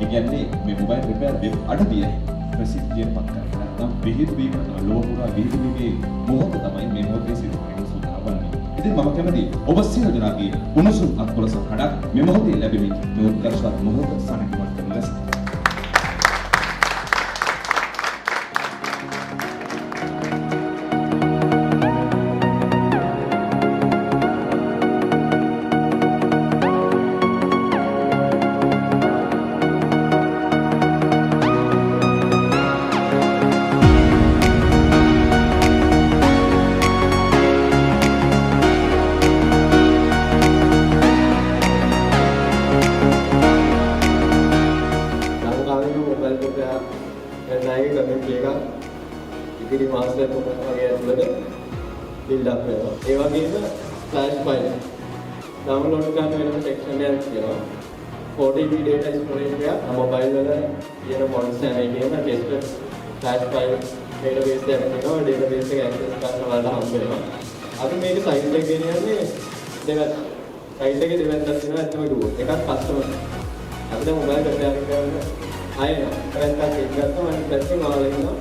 ඒ කියන්නේ මේ mobile repair web අඩවිය ප්‍රසිද්ධියට පත් කරනවා. නැත්නම් විහිදු වීම ලෝක පුරා විහිදු වීමේ මොහොත තමයි මේ මොහොතේ සිදු වෙන සුදාවන්නේ. ඉතින් මම කැමතියි ඔබ සියලු දෙනාගේ උණුසුම් අත්කොලස කඩක් මේ මොහොතේ ලැබෙමින් මේ උත්කර්ෂවත් මොහොත සනහවත් කරන ලෙස ඉතිරි මාස තුනක් වගේ ඇතුළත බිල්ඩ් අප් වෙනවා. ඒ වගේම ෆ්ලෑෂ් ෆයිල් ඩවුන්ලෝඩ් කරන්න වෙනම සෙක්ෂන් එකක් තියෙනවා. 40GB data storage එක මොබයිල් වල තියෙන මොඩ්ස් හැම එකේම ටෙස්ට් ෆ්ලෑෂ් ෆයිල් database එකක් තියෙනවා. database එක ඇක්සස් කරන්න වලට හම්බ වෙනවා. අපි මේක සයිට් එක ගෙනියන්නේ දෙවැත්ත. සයිට් එකේ දෙවැත්තක් තියෙනවා ඇත්තම දුව. එකක් කස්ටමර්. අපිට මොබයිල් රිපෙයාර් කරන්න ආයෙත් පැත්තක් එක්ක ගත්තම අනිත් පැත්තේ මාලා ඉන්නවා.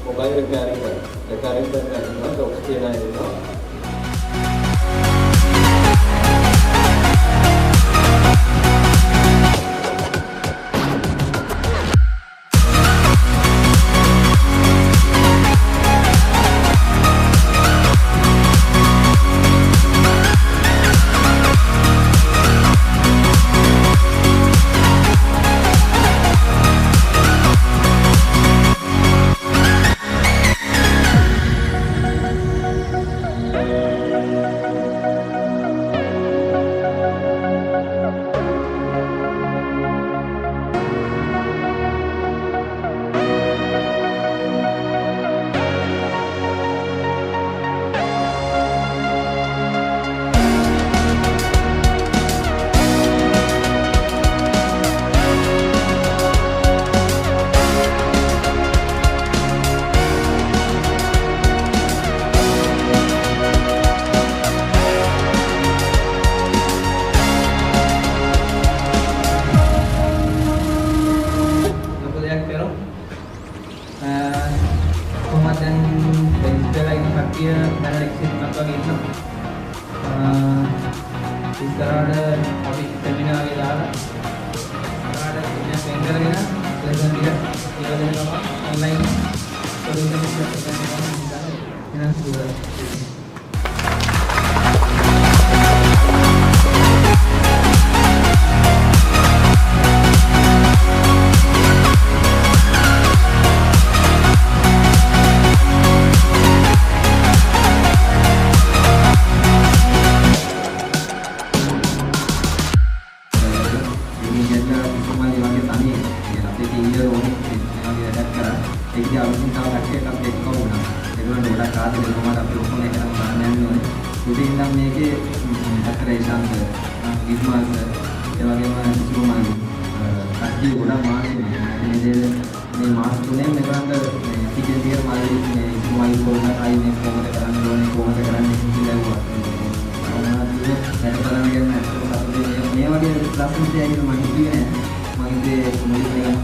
Mobile repairing කරනවා ඩොක්ස් කියලා එනවා. කොහොමද දැන් රෙජිස්ටර් එකක් කට්ටිය දැන් එක්සිට් එකක් වගේ ඉන්නවා. ඉස්සරහට අපි සෙමිනාර් එකේ දාලා ඉස්සරහට ඉන්න සෙන්ටර් එක ලෙසන් ටික කියලා දෙනවා ඔන්ලයින් සොලියුෂන් එකක් දෙනවා ඉතින් ඒකදී අවුරුදු තව කට්ටියක් අපිට එක්ක වුණා. ඒගොල්ලෝ ගොඩක් ආදරේ කොහොමද අපි ඔක්කොම එක නම් බලන්න යන්නේ. ඉතින් නම් මේකේ ඩෙකරේෂන්ස් විස්මාල්ස් ඒ වගේම සුමාලි කට්ටිය ගොඩක් මාසෙ මේ මාස තුනේ මේකට ටිකේ ටික මාළි මේ සුමාලි පොල්න අයිනේ කොහොමද කරන්න ඕනේ කොහොමද කරන්නේ කියලා වුණා. අවුරුදු දැන් බලන්න ගියම ඇත්තටම මේ වගේ ලස්සන දෙයක් මම හිතුවේ නෑ. මගේ මුලින්ම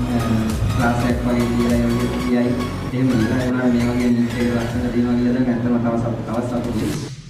ක්ලාස් එකක් වගේ කියලා එහෙම ඉඳලා මේ වගේ නිත් එක ලස්සන දිනවා කියලා දැන් ඇත්තම තව සතුටුයි.